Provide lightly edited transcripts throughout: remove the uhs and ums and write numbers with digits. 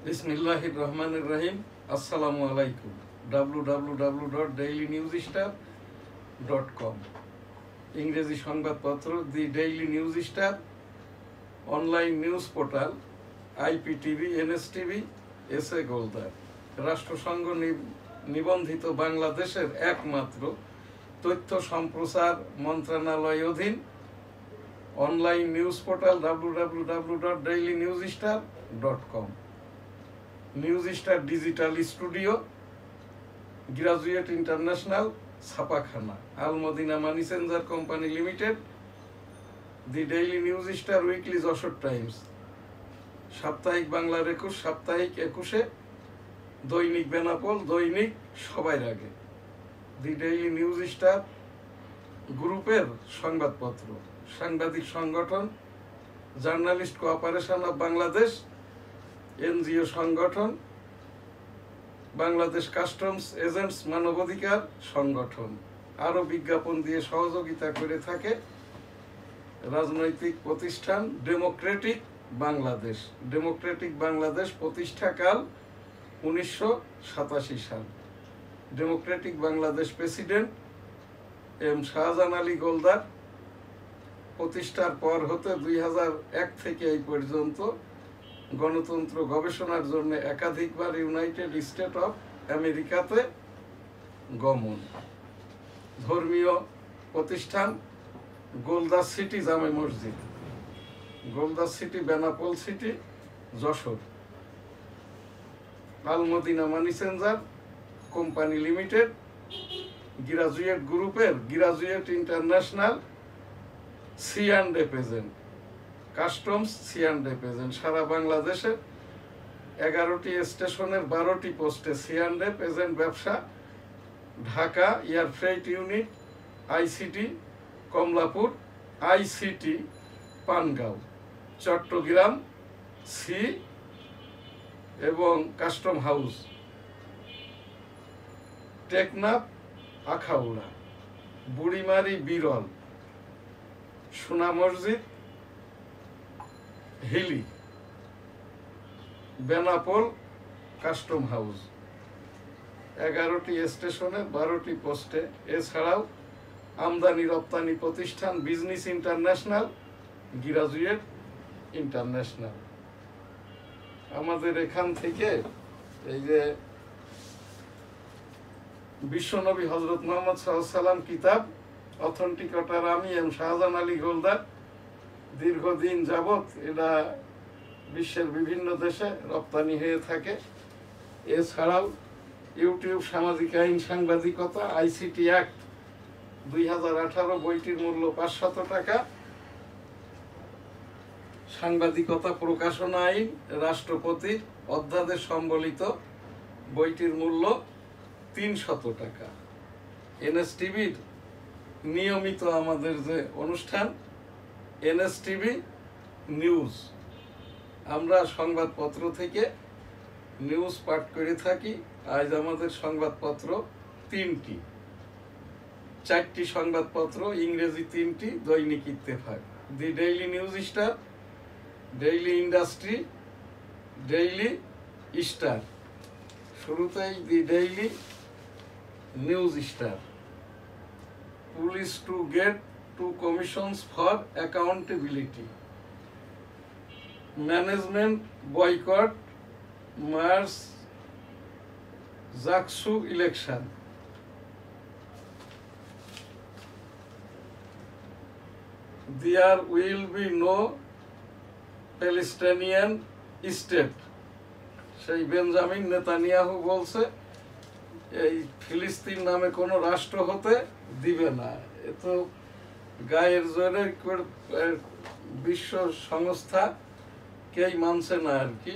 বিসমিল্লাহির রহমানির রহিম। আসসালামু আলাইকুম। www.dailynewsstar.com ইংরেজি সংবাদপত্র the daily news star, online news portal IPTV, NSTV, SA Goldar, রাষ্ট্রসংঘ নিবন্ধিত বাংলাদেশের একমাত্র তথ্য সম্প্রচার মন্ত্রণালয় অধীন online news portal www.dailynewsstar.com, news star digital studio, graduate international ছাপাখানা, Al Madina money changer company limited, the daily news star weekly Jessore times, সাপ্তাহিক বাংলার 21, সাপ্তাহিক 21, দৈনিক বেনাপোল, দৈনিক সবার আগে, দি ডেইলি নিউজ স্টার গ্রুপের সংবাদপত্র, সাংবাদিক সংগঠন journalist cooperation of Bangladesh, NGO সংগঠন, বাংলাদেশ কাস্টমস এজেন্টস মানবাধিকার সংগঠন, আরও বিজ্ঞাপন দিয়ে সহযোগিতা করে থাকে রাজনৈতিক প্রতিষ্ঠান ডেমোক্রেটিক বাংলাদেশ। ডেমোক্রেটিক বাংলাদেশ প্রতিষ্ঠাকাল 1987 সাল। Democratic Bangladesh president M Shahjahan Ali Goldar. প্রতিষ্ঠার পর হতে 2001 থেকে এই পর্যন্ত গণতন্ত্র গবেষণার জন্য একাধিকবার ইউনাইটেড স্টেট অফ আমেরিকাতে গমন। ধর্মীয় প্রতিষ্ঠান গোলদাস সিটি জামে মসজিদ, Goldas city Benapole city Jessore, Al Madina money changer company limited, graduate গ্রুপের graduate international C&F agent, customs C&F agent, সারা বাংলাদেশে 11টি স্টেশনের 12টি পোস্টে C&F এজেন্ট ব্যবসা, Dhaka air freight unit, ICT Kamalapur, ICT Pangaon, Chittagong sea এবং custom house, Teknaf Akhaura, Burimari Biral, Sona Masjid Hili, Benapole custom house, 11টি স্টেশনে 12টি পোস্টে। এছাড়াও আমদানি রপ্তানি প্রতিষ্ঠান বিজনেস ইন্টারন্যাশনাল, গ্রাজুয়েট ইন্টারন্যাশনাল। আমাদের এখান থেকে এই যে বিশ্বনবী হযরত মুহাম্মদ সাল্লাল্লাহু আলাইহি ওয়াসাল্লাম কিতাব অথেন্টিকটার আমি M শাহজাহান আলী গোলদার দীর্ঘদিন যাবৎ এটা বিশ্বের বিভিন্ন দেশে রপ্তানি হয়ে থাকে। এছাড়াও ইউটিউব সামাজিক আইন সাংবাদিকতা ICT অ্যাক্ট 2018 বইটির মূল্য 500 টাকা, সাংবাদিকতা প্রকাশনা আইন রাষ্ট্রপতির অধ্যাদেশ সম্বলিত বইটির মূল্য 300 টাকা। NSTVর নিয়মিত আমাদের যে অনুষ্ঠান NSTV নিউজ, আমরা সংবাদপত্র থেকে নিউজ পাঠ করে থাকি। আজ আমাদের সংবাদপত্র 3টি, 4টি সংবাদপত্র, ইংরেজি 3টি, দৈনিক Ittefaq, the daily news star, daily industry, daily star. শুরুতেই the daily news star. Police to get 2 commissions for accountability. Management boycott Mars Zaksu election. There will be no Palestinian state. সেই বেঞ্জামিন নেতানিয়াহু বলছে এই ফিলিস্তিন নামে কোনো রাষ্ট্র হতে দিবে না। এ তো গায়ের জোরে বিশ্ব সংস্থা কেই মানছে না আর কি।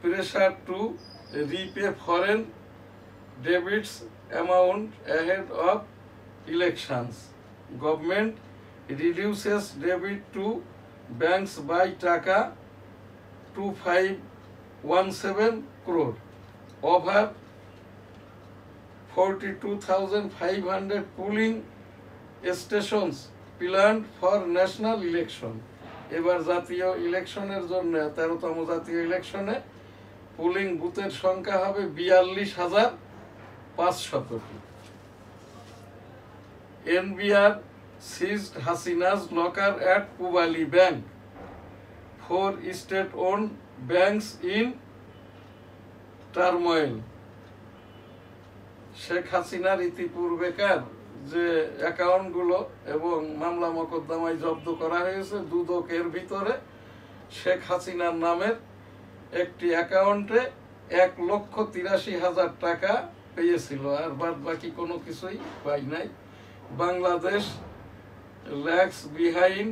Pressure to repay foreign debits amount ahead of elections, government reduces debit to banks by taka 2517 crore, over 42,500 polling stations planned for national election. এবার জাতীয় ইলেকশনের জন্য 13তম জাতীয় ইলেকশনে পোলিং বুথের সংখ্যা হবে 42,500টি। NBR seized Hasina's locker at Pubali Bank. 4 state-owned banks in turmoil. Sheikh হাসিনার ইতিপূর্বেকার যে অ্যাকাউন্টগুলো এবং মামলা মোকদ্দমায় জব্দ করা হয়েছে দুদকের ভিতরে শেখ হাসিনার নামের একটি অ্যাকাউন্টে 1,83,000 টাকা পেয়েছিল, আর বাদ বাকি কোনো কিছুই পাই নাই। Bangladesh lags behind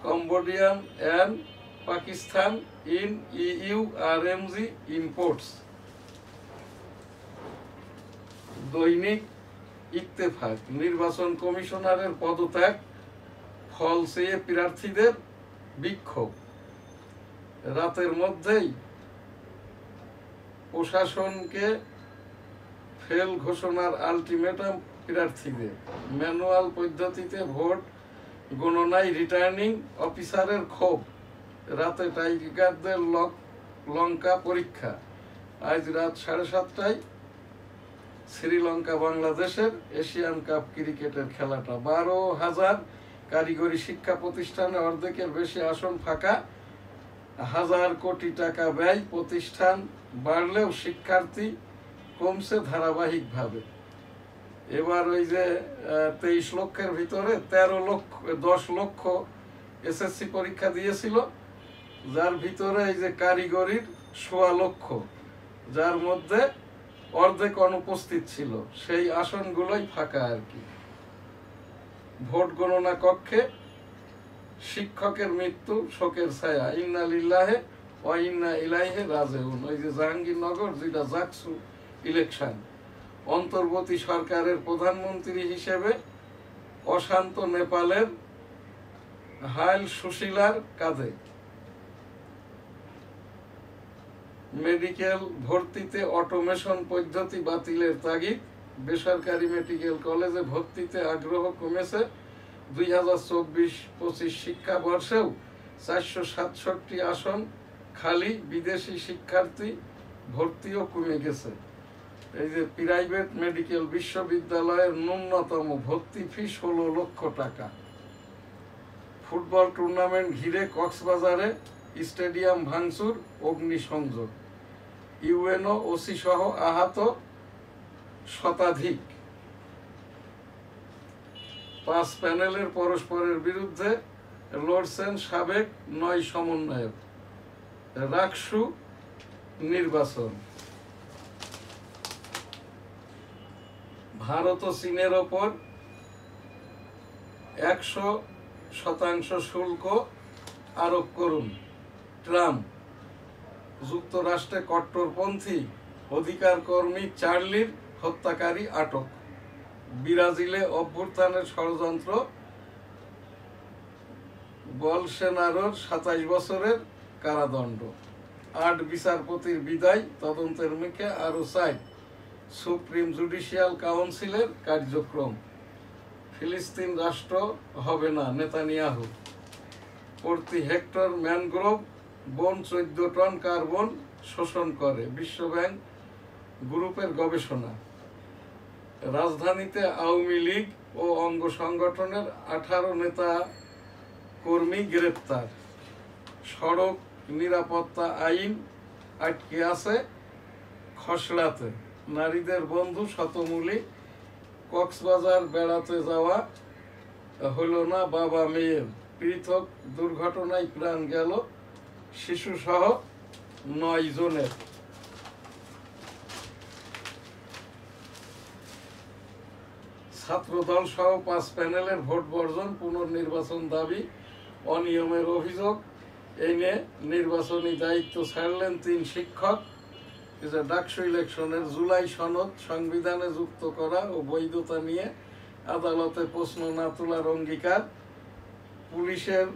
Cambodia and Pakistan in EU RMG imports. দৈনিক ইত্তেফাক, নির্বাচন কমিশনারের পদত্যাগ, ফল চেয়ে প্রার্থীদের বিক্ষোভ। রাতের মধ্যেই প্রশাসনকে ফেল ঘোষণার আলটিমেটাম প্রার্থীদের। ম্যানুয়াল পদ্ধতিতে ভোট গণনায় রিটার্নিং অফিসারের ক্ষোভ। রাতে টাইগারদের লঙ্কা পরীক্ষা। আজ রাত 7:30টায় শ্রীলঙ্কা বাংলাদেশের এশিয়ান কাপ ক্রিকেটের খেলাটা। 12,000 কারিগরি শিক্ষা প্রতিষ্ঠানে অর্ধেকের বেশি আসন ফাঁকা। 1,000 কোটি টাকা ব্যয়। প্রতিষ্ঠান বাড়লেও শিক্ষার্থী কমছে ধারাবাহিকভাবে। এবার ওই যে 23 লক্ষের ভিতরে 10 লক্ষ SSC পরীক্ষা দিয়েছিল, যার ভিতরে এই যে কারিগরির 1.25 লক্ষ, যার মধ্যে অর্ধেক অনুপস্থিত ছিল, সেই আসনগুলোই ফাঁকা আর কি। ভোট গণনা কক্ষে শিক্ষকের মৃত্যু, শোকের ছায়া। ইন্না লিল্লাহে ওয়া ইন্না ইলাইহি রাজিউন। ওই যে জাহাঙ্গীরনগর যেটা জাকসু ইলেকশন, অন্তর্বর্তী সরকারের প্রধানমন্ত্রী হিসেবে অশান্ত নেপালের হাইল সুশীলার কাঁধে। মেডিকেল ভর্তিতে অটোমেশন পদ্ধতি বাতিলের তাগিদ। বেসরকারি মেডিকেল কলেজে ভর্তিতে আগ্রহ কমেছে। 2024-25 শিক্ষাবর্ষেও 467 আসন খালি। বিদেশি শিক্ষার্থী ভর্তিও কমে গেছে। এই যে প্রাইভেট মেডিকেল বিশ্ববিদ্যালয়ের ন্যূনতম ভর্তি ফি 16 লক্ষ টাকা। ফুটবল টুর্নামেন্ট ঘিরে কক্সবাজারে স্টেডিয়াম ভাঙচুর, অগ্নিসংযোগ। ইউএনও ওসি সহ আহত শতাধিক। 5 প্যানেলের পরস্পরের বিরুদ্ধে লড়ছেন সাবেক 9 সমন্বয়ক। রাকসু নির্বাচন। ভারত ও চীনের ওপর 100% শুল্ক আরোপ করুন ট্রাম্প। যুক্তরাষ্ট্রে কট্টরপন্থী অধিকার কর্মী চার্লির হত্যাকারী আটক। ব্রাজিলে অভ্যুত্থানের ষড়যন্ত্র। বলসোনারোর 27 বছরের কারাদণ্ড। 8 বিচারপতির বিদায়, তদন্তের মুখে আরো 4। সুপ্রিম জুডিশিয়াল কাউন্সিলের কার্যক্রম। ফিলিস্তিন রাষ্ট্র হবে না নেতানিয়াহু। প্রতি হেক্টর ম্যানগ্রোভ বন 14 টন কার্বন শোষণ করে, বিশ্বব্যাংক গ্রুপের গবেষণা। রাজধানীতে আওয়ামী লীগ ও অঙ্গ সংগঠনের 18 নেতা কর্মী গ্রেপ্তার। সড়ক নিরাপত্তা আইন আটকে আছে খসড়াতে। নারীদের বন্ধু শতমূলী। কক্সবাজার বেড়াতে যাওয়া হলো না বাবা মেয়ের। পৃথক দুর্ঘটনায় প্রাণ গেল শিশুসহ 9 জনের। ছাত্রদল সহ 5 প্যানেলের ভোট বর্জন, পুনর্নির্বাচন দাবি। অনিয়মের অভিযোগ এনে নির্বাচনী দায়িত্ব ছাড়লেন 3 শিক্ষক। ডাকসু ইলেকশনের জুলাই সনদ সংবিধানে যুক্ত করা ও বৈধতা নিয়ে আদালতে প্রশ্ন না তোলার অঙ্গীকার। পুলিশের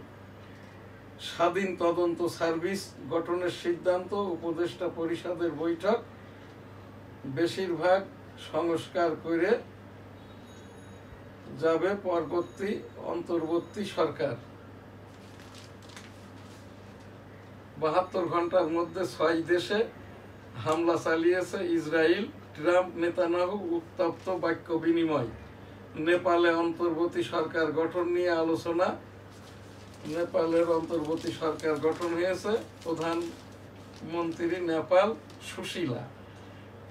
স্বাধীন তদন্ত সার্ভিস গঠনের সিদ্ধান্ত। উপদেষ্টা পরিষদের বৈঠক। বেশিরভাগ সংস্কার করে যাবে অন্তর্বর্তী সরকার। 72 ঘন্টার মধ্যে 6 দেশে হামলা চালিয়েছে ইসরায়েল। ট্রাম্প নেতানিয়াহু উত্তপ্ত বাক্য বিনিময়। নেপালে অন্তর্বর্তী সরকার গঠন নিয়ে আলোচনা। নেপালের অন্তর্বর্তী সরকার গঠন হয়েছে। প্রধানমন্ত্রী নেপাল সুশীলা।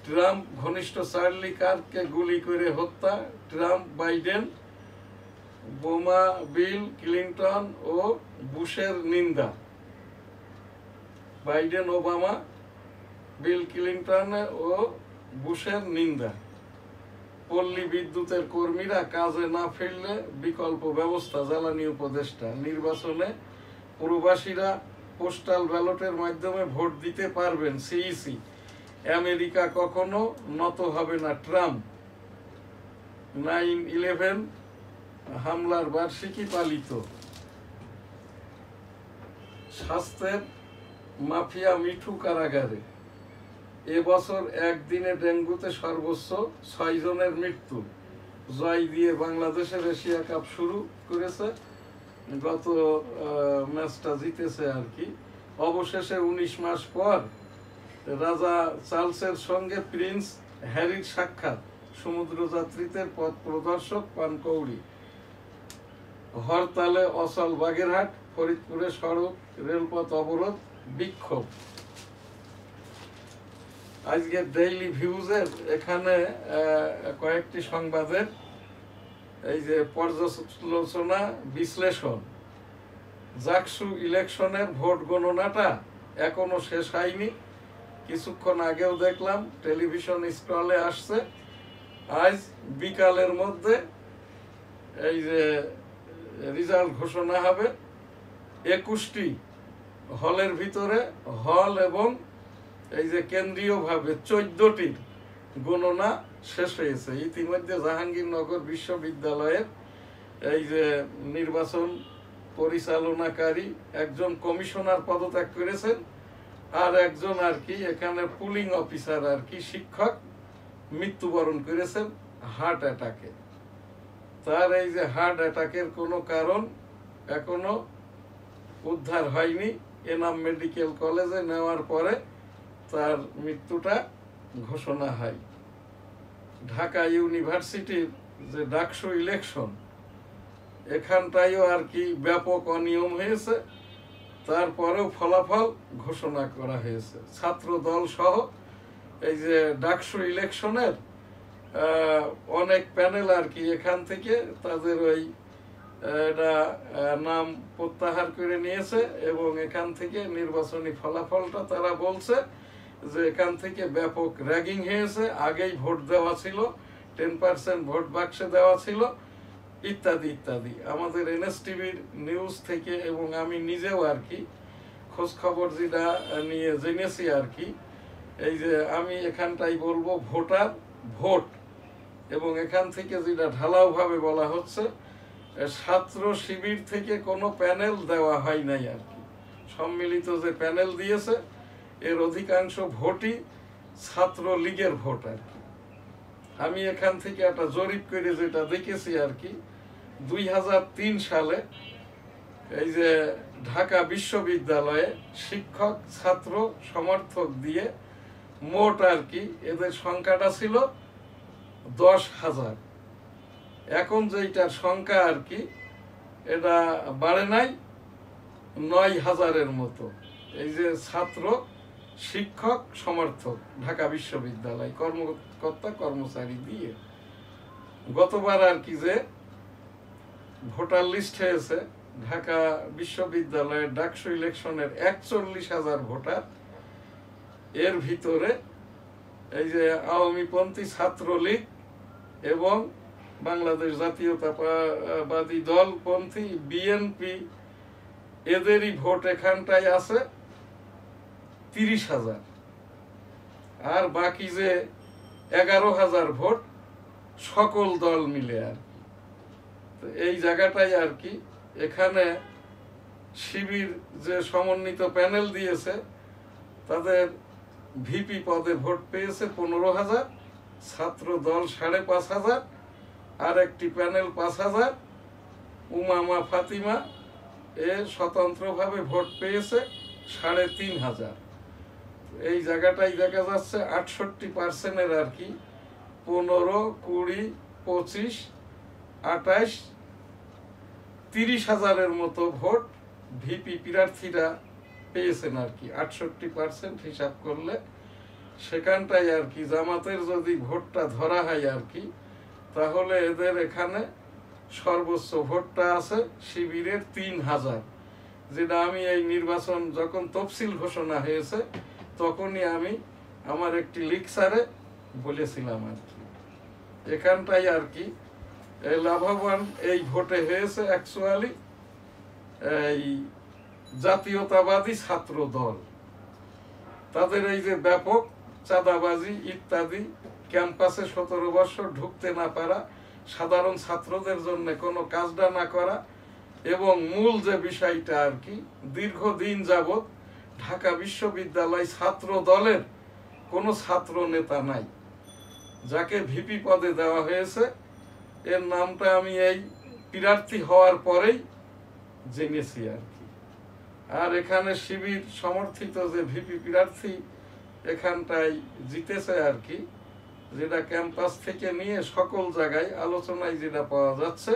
ট্রাম্প ঘনিষ্ঠ চার্লি কার্ককে গুলি করে হত্যা। Trump Biden. বোমা বিল ক্লিন্টন ও বুশের নিন্দা। বাইডেন ওবামা, বিল ক্লিন্টন ও বুশের নিন্দা। পল্লী বিদ্যুতের কর্মীরা কাজে না ফিরলে বিকল্প ব্যবস্থা। জ্বালানি উপদেষ্টা। নির্বাচনে প্রবাসীরা পোস্টাল ব্যালটের মাধ্যমে ভোট দিতে পারবেন। সিইসি। আমেরিকা কখনো নত হবে না। ট্রাম্প। 9/11 হামলার বার্ষিকী পালিত। স্বাস্থ্যের মাফিয়া মিঠু কারাগারে। এবছর একদিনে ডেঙ্গুতে সর্বোচ্চ 6 জনের মৃত্যু। জয় দিয়ে বাংলাদেশের এশিয়া কাপ শুরু করেছে। গত ম্যাচটা জিতেছে আর কি। অবশেষে 19 মাস পর রাজা চার্লসের সঙ্গে প্রিন্স হ্যারির সাক্ষাৎ। সমুদ্রযাত্রীদের পথ প্রদর্শক পানকৌড়ি। হরতালে অচল বাগেরহাট। ফরিদপুরে সড়ক রেলপথ অবরোধ, বিক্ষোভ। আজকে ডেইলি ভিউজের এখানে কয়েকটি সংবাদের এই যে পর্যালোচনা বিশ্লেষণ। জাকসু ইলেকশনের ভোট গণনাটা এখনো শেষ হয়নি। কিছুক্ষণ আগেও দেখলাম টেলিভিশন স্ক্রলে আসছে। আজ বিকালের মধ্যে এই যে রেজাল্ট ঘোষণা হবে। 21টি হলের ভিতরে হল এবং এই যে কেন্দ্রীয়ভাবে 14টির গণনা শেষ হয়েছে। ইতিমধ্যে জাহাঙ্গীরনগর বিশ্ববিদ্যালয়ের এই যে নির্বাচন পরিচালনাকারী একজন কমিশনার পদত্যাগ করেছেন, আর একজন আর কি এখানে পুলিং অফিসার আর কি শিক্ষক মৃত্যুবরণ করেছেন হার্ট অ্যাটাকে। তার এই যে হার্ট অ্যাটাকের কোনো কারণ এখনো উদ্ধার হয়নি। এনাম মেডিকেল কলেজে নেওয়ার পরে তার মৃত্যুটা ঘোষণা হয়। ঢাকা ইউনিভার্সিটির যে ডাকসু ইলেকশন, এখানটাইও আর কি ব্যাপক অনিয়ম হয়েছে। তারপরেও ফলাফল ঘোষণা করা হয়েছে। ছাত্র দল সহ এই যে ডাকসু ইলেকশনের অনেক প্যানেল আর কি এখান থেকে তাদের ওই নাম প্রত্যাহার করে নিয়েছে এবং এখান থেকে নির্বাচনী ফলাফলটা তারা বলছে যে এখান থেকে ব্যাপক র্যাগিং হয়েছে। আগেই ভোট দেওয়া ছিল, 10% ভোট বাক্সে দেওয়া ছিল, ইত্যাদি ইত্যাদি। আমাদের এনএসটিভির নিউজ থেকে এবং আমি নিজেও আর কি খোঁজ খবর যেটা নিয়ে জেনেছি আর কি, এই যে আমি এখানটাই বলবো ভোটার ভোট, এবং এখান থেকে যেটা ঢালাওভাবে বলা হচ্ছে ছাত্র শিবির থেকে কোনো প্যানেল দেওয়া হয় নাই আর কি। সম্মিলিত যে প্যানেল দিয়েছে এর অধিকাংশ ভোটই ছাত্র লীগের ভোট আর কি। আমি এখান থেকে একটা জরিপ করে যেটা দেখেছি আর কি, 2003 সালে এই যে ঢাকা বিশ্ববিদ্যালয়ে শিক্ষক ছাত্র সমর্থক দিয়ে মোট আর কি এদের সংখ্যাটা ছিল 10,000। এখন যেটার সংখ্যা আর কি এটা বাড়ে নাই, 9,000-এর মতো এই যে ছাত্র শিক্ষক সমর্থক ঢাকা বিশ্ববিদ্যালয় কর্মকর্তা কর্মচারী দিয়ে। গতবার আর কি যে ভোটার লিস্ট হয়েছে ঢাকা বিশ্ববিদ্যালয়ের ডাকসু ইলেকশনের 41,000 ভোটার, এর ভিতরে এই যে আওয়ামীপন্থী ছাত্রলীগ এবং বাংলাদেশ জাতীয়তাবাদী দলপন্থী বিএনপি এদেরই ভোট এখানটায় আছে 30,000, আর বাকি যে 11,000 ভোট সকল দল মিলে আর কি। তো এই জায়গাটাই আর কি এখানে শিবির যে সমন্বিত প্যানেল দিয়েছে তাদের ভিপি পদে ভোট পেয়েছে 15,000, ছাত্র দল 5,500, আর একটি প্যানেল 5,000, উমামা ফাতিমা এ স্বতন্ত্রভাবে ভোট পেয়েছে ৩,৫০০। এই জায়গাটাই দেখা যাচ্ছে ৬৮% আর কি ১৫, ২০, ২৫, ২৮, ৩০,০০০-এর মতো ভোট ভিপি প্রার্থীরা পেয়েছেন আর কি। ৬৮% হিসাব করলে সেখানটাই আর কি জামাতের যদি ভোটটা ধরা হয় আর কি, তাহলে এদের এখানে সর্বোচ্চ ভোটটা আছে শিবিরের ৩,০০০, যেটা আমি এই নির্বাচন যখন তফসিল ঘোষণা হয়েছে তখনই আমি আমার একটি লেকচারে বলেছিলাম আর কি। এখানটাই আর কি লাভবান এই ভোটে হয়েছে অ্যাকচুয়ালি এই জাতীয়তাবাদী ছাত্র দল। তাদের এই যে ব্যাপক চাঁদাবাজি ইত্যাদি, ক্যাম্পাসে ১৭ বছর ঢুকতে না পারা, সাধারণ ছাত্রদের জন্য কোনো কাজটা না করা, এবং মূল যে বিষয়টা আর কি দীর্ঘদিন যাবৎ ঢাকা বিশ্ববিদ্যালয় ছাত্র দলের কোনো ছাত্র নেতা নাই। যাকে ভিপি পদে দেওয়া হয়েছে এর নামটা আমি এই প্রার্থী হওয়ার পরেই জেনেছি আর কি। আর এখানে শিবির সমর্থিত যে ভিপি প্রার্থী এখানটায় জিতেছে আর কি, যেটা ক্যাম্পাস থেকে নিয়ে সকল জায়গায় আলোচনায় যেটা পাওয়া যাচ্ছে,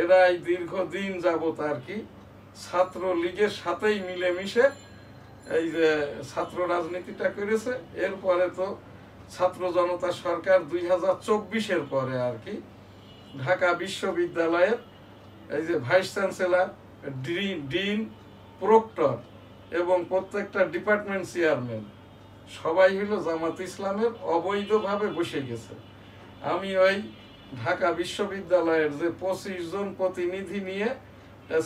এরাই দীর্ঘদিন যাবত আর কি ছাত্র লীগের সাথেই মিলেমিশে এই যে ছাত্র রাজনীতিটা করেছে। এরপরে তো ছাত্র জনতা সরকার ২০২৪-এর পরে আর কি ঢাকা বিশ্ববিদ্যালয়ের এই যে ভাইস চ্যান্সেলর, ডিন, প্রক্টর এবং প্রত্যেকটা ডিপার্টমেন্ট চেয়ারম্যান সবাই হলো জামাত ইসলামের, অবৈধভাবে বসে গেছে। আমি ওই ঢাকা বিশ্ববিদ্যালয়ের যে ২৫ জন প্রতিনিধি নিয়ে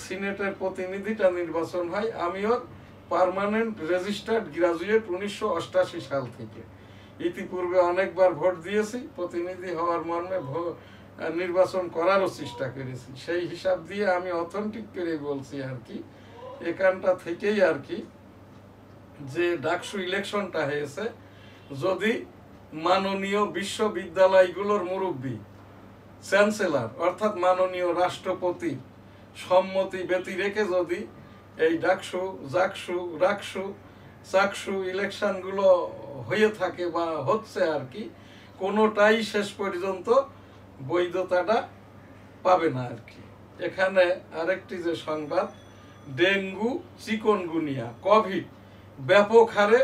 সিনেটের প্রতিনিধিটা নির্বাচন হয়, আমিও পার্মানেন্ট রেজিস্টার্ড গ্রাজুয়েট ১৯৮৮ সাল থেকে। ইতিপূর্বে অনেকবার ভোট দিয়েছি, প্রতিনিধি হওয়ার মর্মে নির্বাচন করারও চেষ্টা করেছি। সেই হিসাব দিয়ে আমি অথেন্টিক করে বলছি আর কি, এখানটা থেকেই আর কি যে ডাকসু ইলেকশনটা হয়েছে, যদি মাননীয় বিশ্ববিদ্যালয়গুলোর মুরব্বী চ্যান্সেলর অর্থাৎ মাননীয় রাষ্ট্রপতি সম্মতি ব্যতি রেখে যদি এই ডাকসু, জাকসু, রাকসু, চাকসু ইলেকশনগুলো হয়ে থাকে বা হচ্ছে আর কি, কোনোটাই শেষ পর্যন্ত বৈধতাটা পাবে না আর কি। এখানে আরেকটি যে সংবাদ, ডেঙ্গু, চিকনগুনিয়া, কোভিড ব্যাপক হারে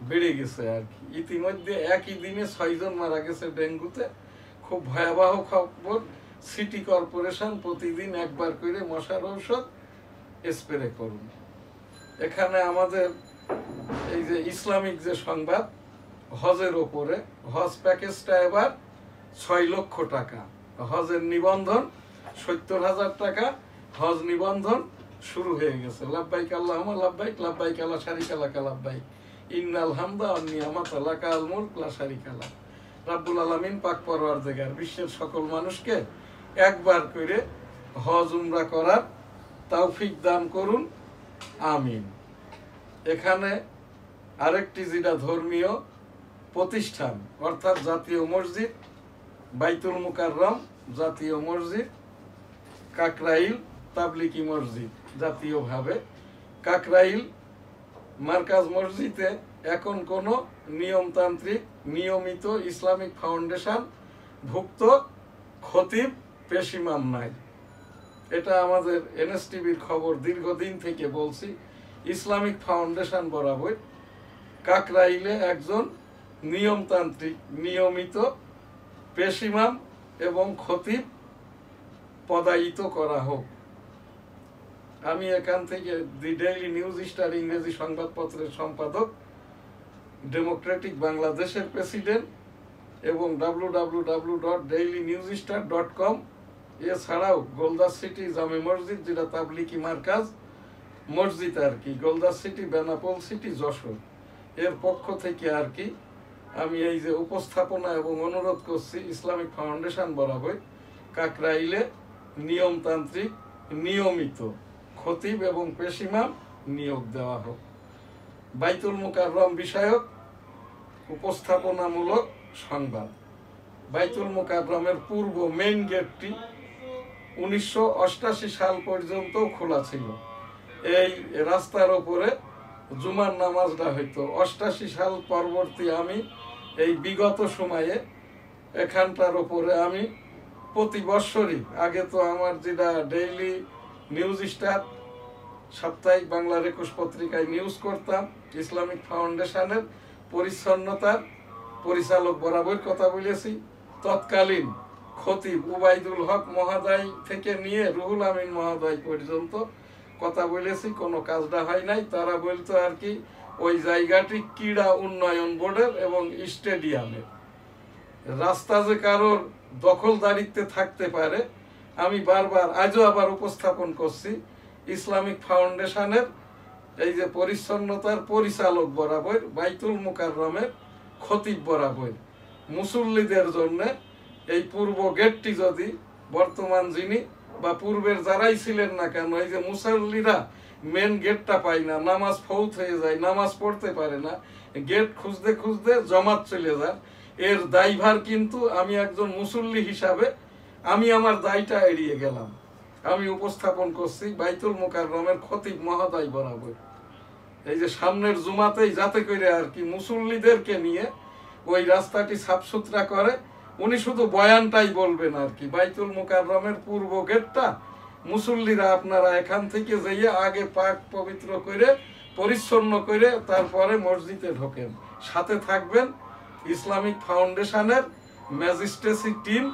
বেড়ে গেছে আর কি। ইতিমধ্যে একই দিনে ৬ জন মারা গেছে ডেঙ্গুতে, খুব ভয়াবহ খবর। সিটি কর্পোরেশন প্রতিদিন একবার করে মশার ঔষধ স্প্রে করুন। এখানে আমাদের এই যে ইসলামিক যে সংবাদ, হজের ওপরে হজ প্যাকেজটা এবার ৬ লক্ষ টাকা, হজের নিবন্ধন ৭০,০০০ টাকা, হজ নিবন্ধন শুরু হয়ে গেছে। লাব্বাইক আল্লাহুম্মা লাব্বাইক, লাব্বাইক লা শারীকা লাকা লাব্বাইক, ইন্নাল হামদা ওয়ান নি'মাতা লাকাল মুলক লা শারীকা লাক। রব্বুল আলামিন পাক পরওয়ারদিগার বিশ্বের সকল মানুষকে একবার করে হজ উমরা করার তৌফিক দান করুন, আমিন। এখানে আরেকটি যেটা ধর্মীয় প্রতিষ্ঠান অর্থাৎ জাতীয় মসজিদ, বাইতুল মুকাররম জাতীয় মসজিদ, কাকরাইল তাবলিকি মসজিদ জাতীয়ভাবে, কাকরাইল মার্কাজ মসজিদে এখন কোনো নিয়মতান্ত্রিক নিয়মিত ইসলামিক ফাউন্ডেশন ভুক্ত খতিব পেশিমাম নাই। এটা আমাদের এনএসটিভির খবর, দীর্ঘদিন থেকে বলছি। ইসলামিক ফাউন্ডেশন বরাবর কাকরাইলে একজন নিয়মতান্ত্রিক নিয়মিত পেশিমাম এবং খতিব পদায়িত করা হোক। আমি এখান থেকে দি ডেইলি নিউজ স্টার ইংরেজি সংবাদপত্রের সম্পাদক, ডেমোক্রেটিক বাংলাদেশের প্রেসিডেন্ট এবং www.dailynewsstar.com, এছাড়াও গোলদাস সিটি জামে মসজিদ যেটা তাবলিকি মার্কাজ মসজিদ আর কি, গোলদাস সিটি, বেনাপোল সিটি, যশোর, এর পক্ষ থেকে আর কি আমি এই যে উপস্থাপনা এবং অনুরোধ করছি ইসলামিক ফাউন্ডেশন বরাবর কাকরাইলে নিয়মতান্ত্রিক নিয়মিত খতিব এবং পেশিমাম নিয়োগ দেওয়া হোক। বাইতুল মুকাররম বিষয়ক উপস্থাপনামূলক সংবাদ। বাইতুল মুকাররমের পূর্ব মেইন গেটটি ১৯৮৮ সাল পর্যন্ত খোলা ছিল। এই রাস্তার ওপরে জুমার নামাজটা হইতো। 88 সাল পরবর্তী আমি এই বিগত সময়ে এখানটার ওপরে আমি প্রতি বৎসরই, আগে তো আমার যেটা ডেইলি নিউজ স্টার সাপ্তাহিক বাংলার 21 পত্রিকায় নিউজ করতাম, ইসলামিক ফাউন্ডেশনের পরিচ্ছন্নতার পরিচালক বরাবর কথা বলেছি। তৎকালীন খতিব উবাইদুল হক মহোদয় থেকে নিয়ে রুহুল আমিন মহোদয় পর্যন্ত কথা বলেছি, কোনো কাজটা হয় নাই। তারা বলতো আর কি ওই জায়গাটি ক্রীড়া উন্নয়ন বোর্ডের এবং স্টেডিয়ামের। রাস্তা যে কারোর দখলদারিত্বে থাকতে পারে, আমি বারবার আজও আবার উপস্থাপন করছি, ইসলামিক ফাউন্ডেশনের এই যে পরিচ্ছন্নতার পরিচালক বরাবর, বাইতুল মুকাররমের খতিব বরাবর মুসল্লিদের জন্য এই পূর্ব গেটটি যদি বর্তমান যিনি বা পূর্বের যারাই ছিলেন না কেন, এই যে মুসল্লিরা মেন গেটটা পায় না, নামাজ ফৌত হয়ে যায়, নামাজ পড়তে পারে না, গেট খুঁজতে খুঁজতে জমাত চলে যায়, এর দায়ভার কিন্তু আমি একজন মুসল্লি হিসাবে আমি আমার দায়টা এড়িয়ে গেলাম। আমি উপস্থাপন করছি বাইতুল মুকাররমের খতিব মহোদয় বরাবর, এই যে সামনের জুমাতেই যাতে করে আর কি মুসল্লিদেরকে নিয়ে ওই রাস্তাটি সাফ সুতরা করে। উনি শুধু বয়ানটাই বলবেন আর কি, বাইতুল মুকাররমের পূর্ব গেটটা মুসল্লিরা আপনারা এখান থেকে যাইয়ে আগে পাক পবিত্র করে পরিচ্ছন্ন করে তারপরে মসজিদে ঢোকেন, সাথে থাকবেন ইসলামিক ফাউন্ডেশনের ম্যাজিস্ট্রেসি টিম,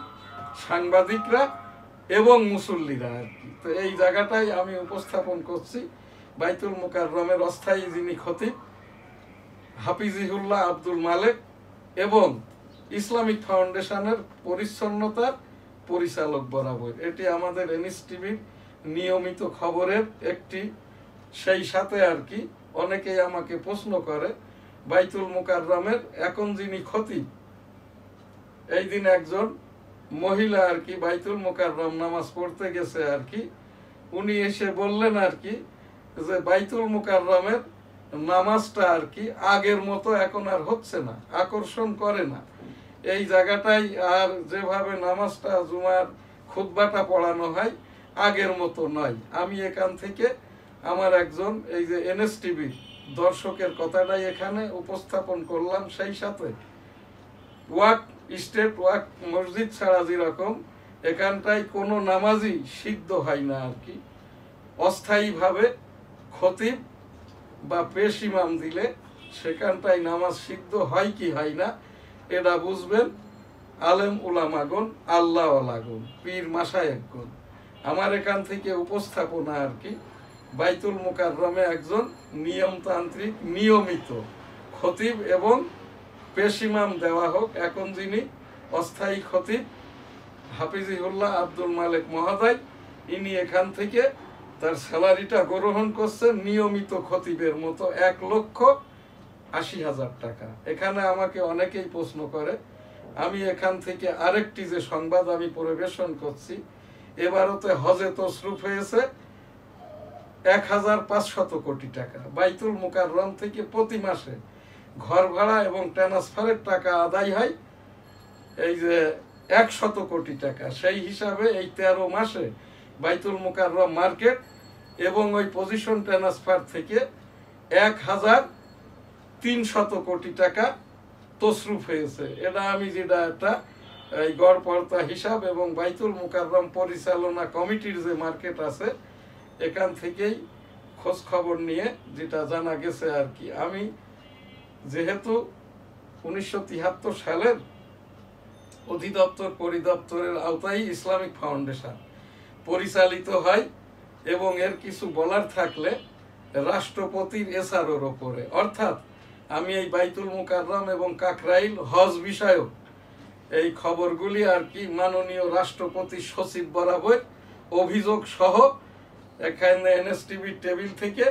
সাংবাদিকরা এবং মুসল্লিরা আর কি। তো এই জায়গাটাই আমি উপস্থাপন করছি। বাইতুল মুকাররমের অস্থায়ী যিনি খতিব হাফিজিহুল্লাহ আব্দুল মালেক এবং ইসলামিক ফাউন্ডেশনের পরিচ্ছন্নতার পরিচালক বরাবর, এটি আমাদের এনএসটিভির নিয়মিত খবরের একটি। সেই সাথে আর কি অনেকেই আমাকে প্রশ্ন করে বাইতুল মুকাররমের এখন যিনি খতিব, এই দিন একজন মহিলা আর কি বাইতুল মুকাররম নামাজ পড়তে গেছে আর কি, উনি এসে বললেন আর কি যে বাইতুল মুকাররমের নামাজটা আর কি আগের মতো এখন আর হচ্ছে না, আকর্ষণ করে না। এই জায়গাটাই আর যেভাবে নামাজটা জুমার খুতবাটা পড়ানো হয় আগের মতো নয়। আমি এখান থেকে আমার একজন এই যে এনএসটিভি দর্শকের কথাটাই এখানে উপস্থাপন করলাম। সেই সাথে ওয়াক স্টেট ওয়াক মসজিদ ছাড়া যেরকম এখানটায় কোনো নামাজই সিদ্ধ হয় না আর কি, অস্থায়ীভাবে খতিব বা পেশ ইমাম দিলে সেখানটায় নামাজ সিদ্ধ হয় কি হয় না এটা বুঝবেন আলেম উলামাগণ, আল্লাহওয়ালাগণ, পীর মাশায়েখগণ। আমার এখান থেকে উপস্থাপনা আর কি বাইতুল মুকাররমে একজন নিয়মতান্ত্রিক নিয়মিত খতিব এবং পেশ ইমাম দেওয়া হোক। এখন যিনি অস্থায়ী খতিব হাফিজিহুল্লাহ আব্দুল মালেক মহোদয়, ইনি এখান থেকে তার স্যালারিটা গ্রহণ করছেন নিয়মিত খতিবের মতো 1,80,000 টাকা। এখানে আমাকে অনেকেই প্রশ্ন করে, আমি এখান থেকে আরেকটি যে সংবাদ আমি পরিবেশন করছি, এবারতে হজে তসরুফ হয়েছে 1,500 কোটি টাকা। বাইতুল মুকাররম থেকে প্রতি মাসে ঘর ভাড়া এবং ট্রান্সফারের টাকা আদায় হয় এই যে 100 কোটি টাকা। সেই হিসাবে এই 13 মাসে বাইতুল মুকাররম মার্কেট এবং ওই পজিশন ট্রান্সফার থেকে 1,300 কোটি টাকা তসরুফ হয়েছে। এটা আমি যেটা একটা এই গড়পড়তা হিসাব এবং বাইতুল মুকাররম পরিচালনা কমিটির যে মার্কেট আছে এখান থেকেই খোঁজ খবর নিয়ে যেটা জানা গেছে আর কি। আমি যেহেতু 1973 সালের অধিদপ্তর পরিদপ্তরের আওতায় ইসলামিক ফাউন্ডেশন পরিচালিত হয় এবং এর কিছু বলার থাকলে রাষ্ট্রপতির এসআরওর ওপরে, অর্থাৎ আমি এই বাইতুল মুকাররম এবং কাকরাইল হজ বিষয়ক এই খবরগুলি আর কি মাননীয় রাষ্ট্রপতি সচিব বরাবর অভিযোগ সহ এখানে এনএসটিভি টেবিল থেকে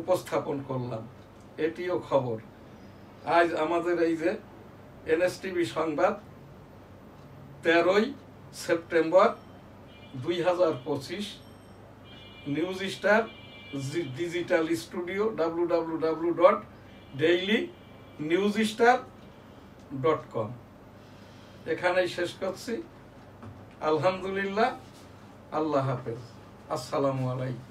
উপস্থাপন করলাম। এটিও খবর। আজ আমাদের এই যে এনএসটিভি সংবাদ 13ই September 2025, news star digital studio www.dailynewsstar.com। এখানেই শেষ করছি। আলহামদুলিল্লাহ, আল্লাহ হাফেজ, আসসালামু আলাইকুম।